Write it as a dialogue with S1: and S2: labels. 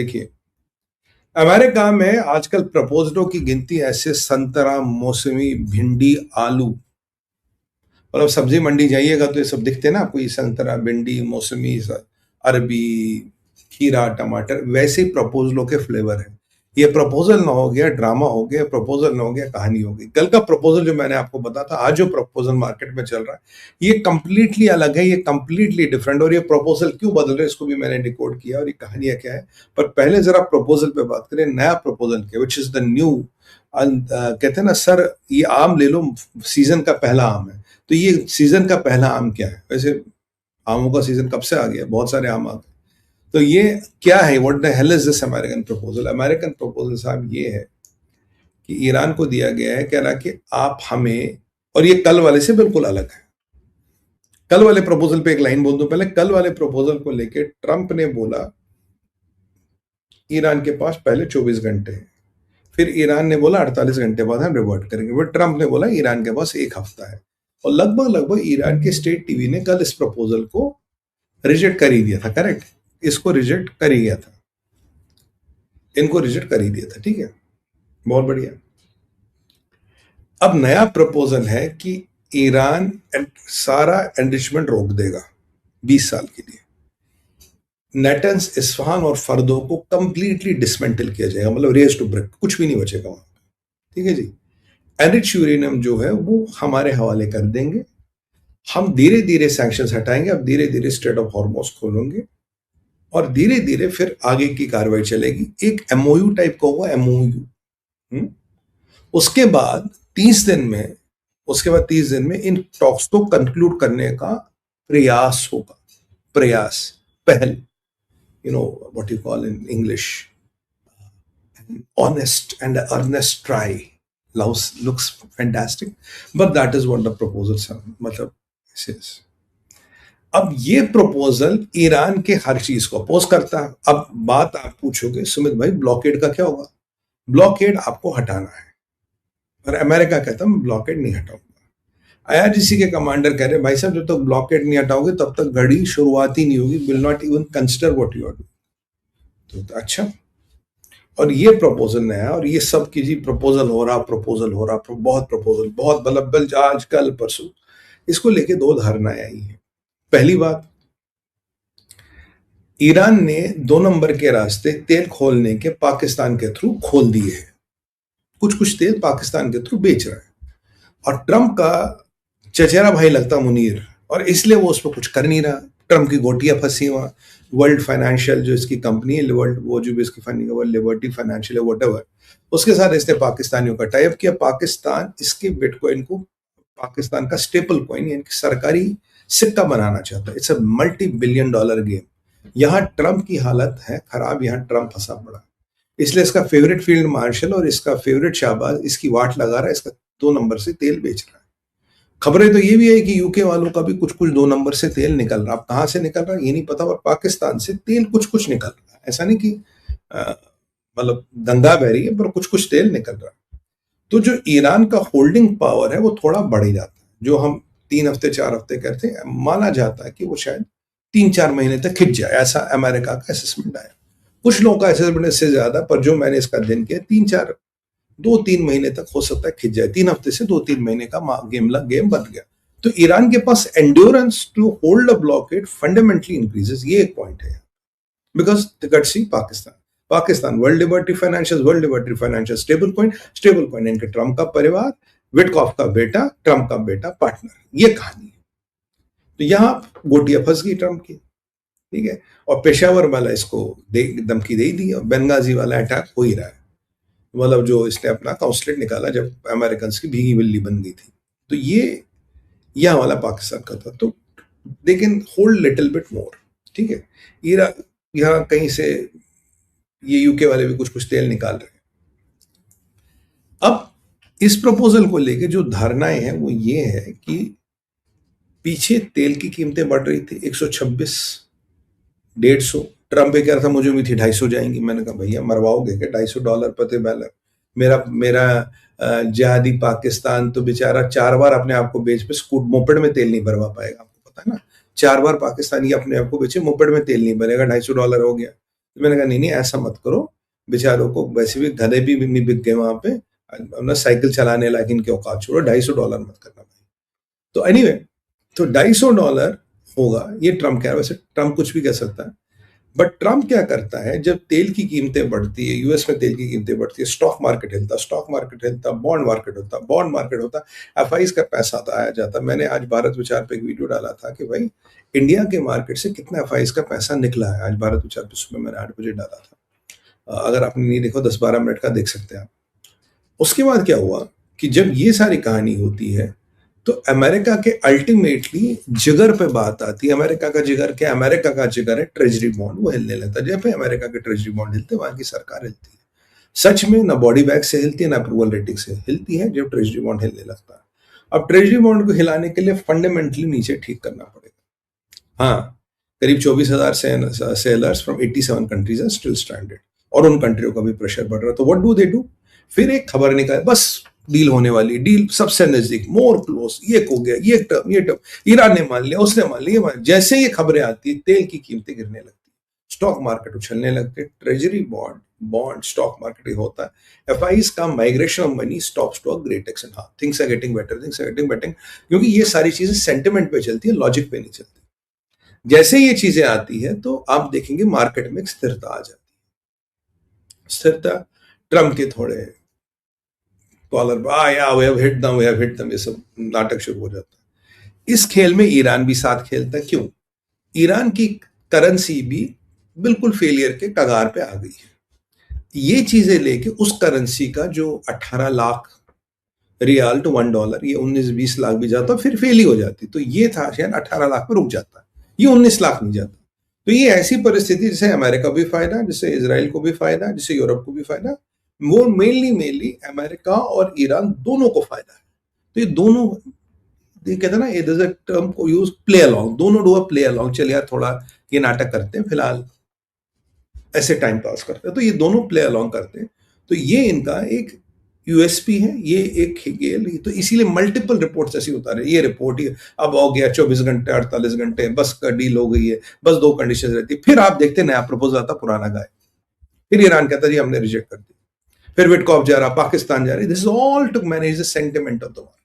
S1: देखिए, अमेरिका में आजकल प्रपोजलों की गिनती ऐसे संतरा, मौसमी, भिंडी, आलू, और अब सब्जी मंडी जाइएगा तो ये सब दिखते हैं ना आपको, ये संतरा, भिंडी, मौसमी, अरबी, खीरा, टमाटर, वैसे ही प्रपोजलों के फ्लेवर है। ये प्रपोजल ना हो गया ड्रामा, हो गया प्रपोजल ना हो गया कहानी हो गई। कल का प्रपोजल जो मैंने आपको बताया था, आज जो प्रपोजल मार्केट में चल रहा है ये कंप्लीटली अलग है, ये कंप्लीटली डिफरेंट। और ये प्रपोजल क्यों बदल रहे हैं इसको भी मैंने डिकोड किया, और ये कहानियां क्या है। पर पहले जरा प्रपोजल पे बात करें, नया प्रपोजल क्या, विच इज द न्यू। कहते हैं ना सर, ये आम ले लो, सीजन का पहला आम है। तो ये सीजन का पहला आम क्या है? वैसे आमों का सीजन कब से आ गया, बहुत सारे आम आ गए। तो ये क्या है, what the hell is this American proposal? American proposal साहब ये है कि ईरान को दिया गया है, कह रहा कि आप हमें, और ये कल वाले से बिल्कुल अलग है। कल वाले प्रपोजल पे एक लाइन बोल दूं पहले। कल वाले प्रपोजल को लेके ट्रंप ने बोला ईरान के पास पहले 24 घंटे हैं, फिर ईरान ने बोला 48 घंटे बाद हम रिवर्ट करेंगे, फिर ट्रंप ने बोला ईरान के पास एक हफ्ता है। और लगभग लगभग ईरान के स्टेट टीवी ने कल इस प्रपोजल को रिजेक्ट कर ही दिया था। करेक्ट, इसको रिजेक्ट कर ही गया था, इनको रिजेक्ट कर ही दिया था। ठीक है, बहुत बढ़िया। अब नया प्रपोजल है कि ईरान सारा एनरिचमेंट रोक देगा 20 साल के लिए। नेटन्स, इस्फहान और फर्दो को कंप्लीटली डिसमेंटल किया जाएगा, मतलब रेज टू ब्रिक, कुछ भी नहीं बचेगा वहां। ठीक है जी। एनरिच यूरेनियम जो है वो हमारे हवाले कर देंगे। हम धीरे धीरे सैंक्शंस हटाएंगे, अब धीरे धीरे स्ट्रेट ऑफ हॉर्मोज खोलेंगे, और धीरे धीरे फिर आगे की कार्रवाई चलेगी। एक एमओयू टाइप का होगा, एमओयू। उसके बाद 30 दिन में, इन टॉक्स को कंक्लूड करने का प्रयास होगा। प्रयास, पहल, what you call in English, honest and earnest try. Looks fantastic, but that is what the proposal मतलब says. अब ये प्रपोजल ईरान के हर चीज को अपोज करता है। अब बात आप पूछोगे सुमित भाई ब्लॉकेड का क्या होगा? ब्लॉकेड आपको हटाना है, पर अमेरिका कहता है मैं ब्लॉकेड नहीं हटाऊंगा। आईआरजीसी के कमांडर कह रहे भाई साहब जब तक ब्लॉकेड नहीं हटाओगे तब तक घड़ी शुरुआत ही नहीं होगी, will not even consider what you are doing. तो अच्छा, और ये प्रपोजल नया है, और ये सब की जी प्रपोजल हो रहा, बहुत प्रपोजल, बहुत बलब्बल, आज कल परसों इसको लेके दो धारणाएं आई है। पहली बात, ईरान ने 2 नंबर के रास्ते तेल खोलने के पाकिस्तान के थ्रू खोल दिए हैं। कुछ कुछ तेल पाकिस्तान के थ्रू बेच रहा है, और ट्रंप का चचेरा भाई लगता मुनीर, और इसलिए वो उस पर कुछ कर नहीं रहा। ट्रंप की गोटियां फंसी वहां। वर्ल्ड फाइनेंशियल जो इसकी कंपनी है, वर्ल्ड, वो जो भी इसकी फंडिंग है, वर्ल्ड लिबर्टी फाइनेंशियल है, व्हाटएवर, उसके साथ इसने पाकिस्तानियों का टाइप किया। पाकिस्तान इसके बिटकॉइन को पाकिस्तान का स्टेपल कॉइन यानी कि सरकारी सिक्का बनाना चाहता है। It's a multi billion dollar game. यहां ट्रंप की हालत है खराब, यहां ट्रंप फंसा पड़ा, इसलिए इसका फेवरेट फील्ड मार्शल और इसका फेवरेट शाहबाज इसकी वाट लगा रहा है, इसका 2 नंबर से तेल बेच रहा है। खबरें तो ये भी है कि यूके वालों का भी कुछ कुछ 2 नंबर से तेल निकल रहा। अब कहां से निकल रहा है ये नहीं पता, और पाकिस्तान से तेल कुछ कुछ निकल रहा है। ऐसा नहीं कि मतलब गंगा बह रही है, पर कुछ कुछ तेल निकल रहा है। तो जो ईरान का होल्डिंग पावर है वो थोड़ा बढ़ जाता है। जो हम 3 हफ्ते 4 हफ्ते करते हैं, माना जाता है कि वो शायद 3-4 महीने तक खिंच जाए, ऐसा अमेरिका का असेसमेंट आया। कुछ लोगों का असेसमेंट इससे ज्यादा, पर जो मैंने इसका अध्ययन किया 2-3 महीने तक हो सकता है खिंच जाए। 3 हफ्ते से 2-3 महीने का गेम बन गया। तो ईरान के पास endurance to hold a blockade fundamentally increases, ये एक पॉइंट है। Because see Pakistan world liberty financial stable coin इनके ट्रंप का परिवार, विटकॉफ का बेटा, ट्रंप का बेटा पार्टनर, ये कहानी है। तो यहां गोटियां फंस गई ट्रंप की। ठीक है, और पेशावर वाला इसको धमकी दे दी, और बेंगाजी वाला अटैक हो ही रहा है। मतलब जो इसने अपना काउंसलेट निकाला जब अमेरिकन की भीगी बिल्ली बन गई थी। तो ये यह वाला पाकिस्तान का था। तो they can hold little bit more. ठीक है, यहाँ कहीं से ये यूके वाले भी कुछ कुछ तेल निकाल रहे हैं। अब इस प्रपोजल को लेके जो धारणाएं हैं वो ये है कि पीछे तेल की कीमतें बढ़ रही थी 126, 150। ट्रंप कह रहा था मुझे भी थी 250 जाएंगी। मैंने कहा भैया मरवाओगे क्या? $250 प्रति बैरल। मेरा जिहादी पाकिस्तान तो बेचारा 4 बार अपने आप को बेच पे स्कूट मोपेड में तेल नहीं भरवा पाएगा। आपको पता है ना, 4 बार पाकिस्तानी अपने आप को बेचे, मोपेड में तेल नहीं भरेगा, $250 हो गया। तो मैंने कहा नहीं नहीं ऐसा मत करो, बेचारों को वैसे भी गधे भी नहीं बिक गए वहां पे, अपना साइकिल चलाने लायक इनके औकात छोड़ो, $250 मत करना भाई। तो एनीवे, तो $250 होगा, ये ट्रम्प कह रहा है। वैसे ट्रम्प कुछ भी कह सकता है, बट ट्रम्प क्या करता है, जब तेल की कीमतें बढ़ती है, यूएस में तेल की कीमतें बढ़ती है, स्टॉक मार्केट हिलता, स्टॉक मार्केट हिलता, बॉन्ड मार्केट होता, बॉन्ड मार्केट होता, एफआईज का पैसा आता आया जाता। मैंने आज भारत विचार पे एक वीडियो डाला था कि भाई इंडिया के मार्केट से कितना एफआईज का पैसा निकला है, आज भारत विचार पे सुबह मैंने 8 बजे डाला था। अगर आपने नहीं देखो 10-12 मिनट का देख सकते हैं आप। उसके बाद क्या हुआ कि जब ये सारी कहानी होती है तो अमेरिका के अल्टीमेटली जिगर पे बात आती है। अमेरिका का जिगर क्या? अमेरिका का जिगर है ट्रेजरी बॉन्ड, वो हिलने लगता है। जब पे अमेरिका के ट्रेजरी बॉन्ड हिलते वहां की सरकार हिलती है। सच में ना बॉडी बैग से हिलती है ना अप्रूवल रेटिंग से हिलती है, जब ट्रेजरी बॉन्ड हिलने लगता है। अब ट्रेजरी बॉन्ड को हिलाने के लिए फंडामेंटली नीचे ठीक करना पड़ेगा। हाँ, करीब 24,000 sellers from 87 countries are still stranded, और उन कंट्रियों का भी प्रेशर बढ़ रहा है। तो व्हाट डू दे डू? फिर एक खबर निकाले, बस डील होने वाली, डील सबसे नजदीक, मोर क्लोज, ये हो गया, ये टर्म, ईरान ने मान लिया, उसने मान लिया। जैसे ये खबरें आती है, तेल की कीमतें गिरने लगती, स्टॉक मार्केट उछलने लगते, ट्रेजरी बॉन्ड स्टॉक मार्केट ही होता है। एफआईज का migration of money stops to a great extent. हाँ, थिंग्स आर गेटिंग बेटर, क्योंकि ये सारी चीजें सेंटिमेंट पे चलती है, लॉजिक पे नहीं चलती। जैसे ये चीजें आती है तो आप देखेंगे मार्केट में स्थिरता आ जाती है। स्थिरता, ट्रम्प के थोड़े कॉलर, वी हैव हिट दम, ये सब नाटक शुरू हो जाता है। इस खेल में ईरान भी साथ खेलता है। क्यों? ईरान की करेंसी भी बिल्कुल फेलियर के कगार पे आ गई है। ये चीजें लेके उस करेंसी का जो 18 लाख रियाल टू $1, ये 19-20 लाख भी जाता, फिर फेल ही हो जाती। तो ये था शायद 18 लाख पे रुक जाता, ये 19 लाख नहीं जाता। तो ये ऐसी परिस्थिति जिससे अमेरिका भी फायदा, जिससे इजराइल को भी फायदा, जिससे यूरोप को भी फायदा, वो मेनली अमेरिका और ईरान दोनों को फायदा है। तो ये दोनों, ये कहते हैं ना, ये there's a term को यूज, प्ले अलॉन्ग, दोनों डू प्ले अलॉन्ग, चलिए यार थोड़ा ये नाटक करते हैं, फिलहाल ऐसे टाइम पास करते हैं, तो ये दोनों प्ले अलॉन्ग करते हैं। तो ये इनका एक यूएसपी है, ये एक खेल। तो इसीलिए मल्टीपल रिपोर्ट्स ऐसी उतार रहे, ये रिपोर्ट ही अब हो गया 24 घंटे 48 घंटे, बस का डील हो गई है, बस 2 कंडीशन रहती है। फिर आप देखते नया प्रपोजल आता, पुराना गाय, फिर ईरान कहता जी हमने रिजेक्ट कर दिया, फिर विटकॉफ जा रहा, पाकिस्तान जा रही। This is all to manage the sentiment of the market.